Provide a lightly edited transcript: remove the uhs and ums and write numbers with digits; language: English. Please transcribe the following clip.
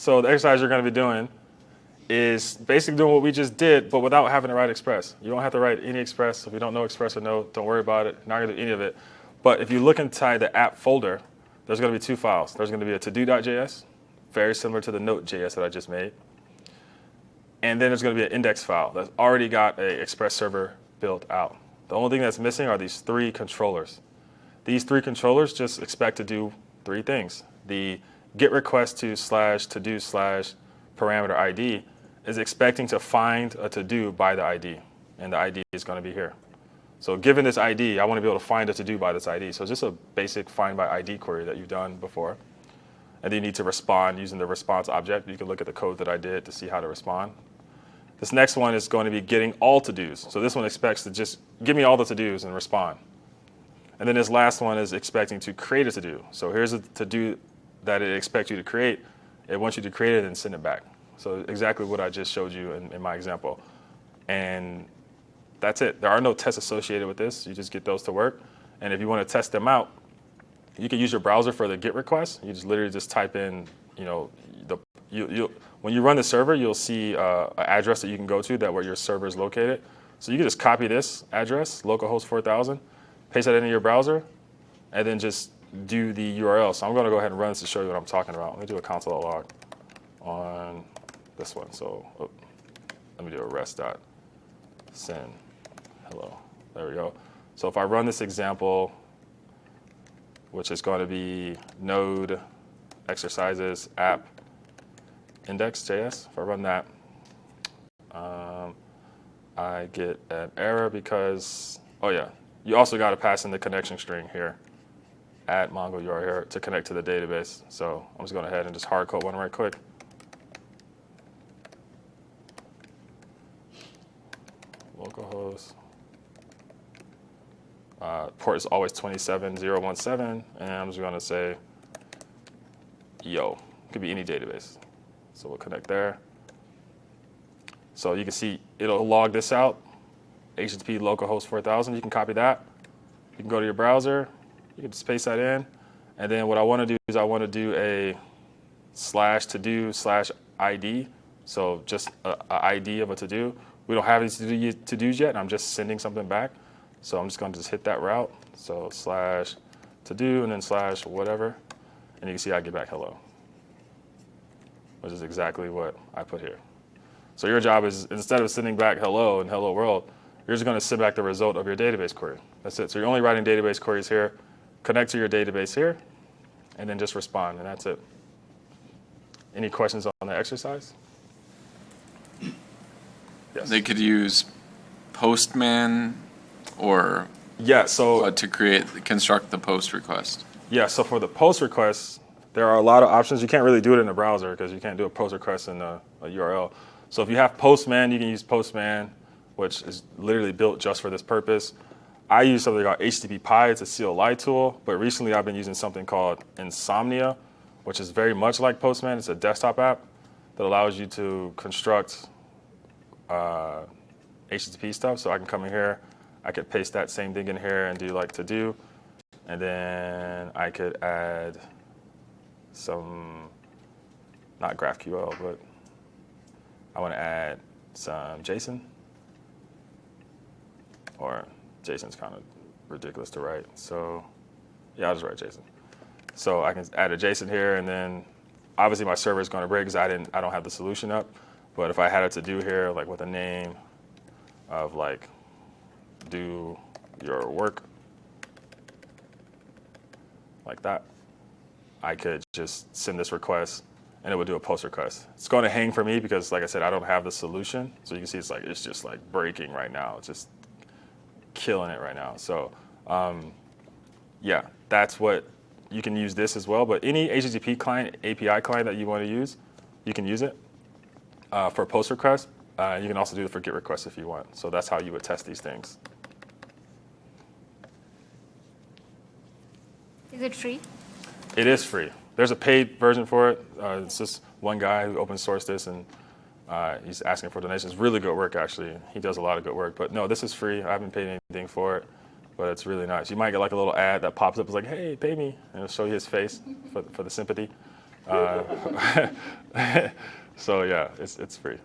So the exercise you're going to be doing is basically doing what we just did, but without having to write Express. You don't have to write any Express. If you don't know Express or Node, don't worry about it. Not going to do any of it. But if you look inside the app folder, there's going to be two files. There's going to be a to-do.js, very similar to the Node.js that I just made. And then there's going to be an index file that's already got an Express server built out. The only thing that's missing are these three controllers. These three controllers just expect to do three things. The get request to /to-do/ parameter ID is expecting to find a to-do by the ID, and the ID is going to be here. So given this ID, I want to be able to find a to-do by this ID. So it's just a basic find by ID query that you've done before. And then you need to respond using the response object. You can look at the code that I did to see how to respond. This next one is going to be getting all to-dos. So this one expects to just give me all the to-dos and respond. And then this last one is expecting to create a to-do. So here's a to-do that it expects you to create. It wants you to create it and send it back. So exactly what I just showed you in my example. And that's it. There are no tests associated with this. You just get those to work. And if you want to test them out, you can use your browser for the GET request. You just literally just type in, when you run the server, you'll see an address that you can go to that where your server is located. So you can just copy this address, localhost 4000, paste that into your browser, and then just do the URL. So I'm going to go ahead and run this to show you what I'm talking about. Let me do a console log on this one. So let me do a rest.send hello. There we go. So if I run this example, which is going to be node exercises app index.js, if I run that, I get an error because, oh yeah, you also got to pass in the connection string here at Mongo URL here to connect to the database. So I'm just going ahead and just hard code one right quick. Localhost. Port is always 27017, and I'm just going to say, yo, it could be any database. So we'll connect there. So you can see it'll log this out, HTTP localhost 4000. You can copy that. You can go to your browser. You can just paste that in. And then what I want to do is I want to do a /to-do/ID. So just an ID of a to-do. We don't have any to-dos yet, and I'm just sending something back. So I'm just going to just hit that route. So /to-do and then /whatever. And you can see I get back hello, which is exactly what I put here. So your job is, instead of sending back hello and hello world, you're just going to send back the result of your database query. That's it. So you're only writing database queries here. Connect to your database here, and then just respond, and that's it. Any questions on the exercise? Yes. They could use Postman or to construct the post request. Yeah, so for the post request, there are a lot of options. You can't really do it in the browser because you can't do a post request in a URL. So if you have Postman, you can use Postman, which is literally built just for this purpose. I use something called HTTP-Py. It's a CLI tool, but recently I've been using something called Insomnia, which is very much like Postman. It's a desktop app that allows you to construct HTTP stuff. So I can come in here, I could paste that same thing in here and do like to do, and then I could add some, not GraphQL, but I want to add some JSON, or JSON's kind of ridiculous to write. So yeah, I'll just write JSON. So I can add a JSON here, and then obviously my server is going to break because I don't have the solution up. But if I had it to do here, like with a name of like, do your work, like that, I could just send this request, and it would do a post request. It's going to hang for me because, like I said, I don't have the solution. So you can see it's just like breaking right now. It's just killing it right now. So yeah, that's what, you can use this as well. But any HTTP client, API client that you want to use, you can use it for post request. You can also do it for GET requests if you want. So that's how you would test these things. Is it free? It is free. There's a paid version for it. It's just one guy who open sourced this, and he's asking for donations. Really good work, actually. He does a lot of good work. But no, this is free. I haven't paid anything for it, but it's really nice. You might get like a little ad that pops up. It's like, hey, pay me, and it'll show you his face for the sympathy. So yeah, it's free.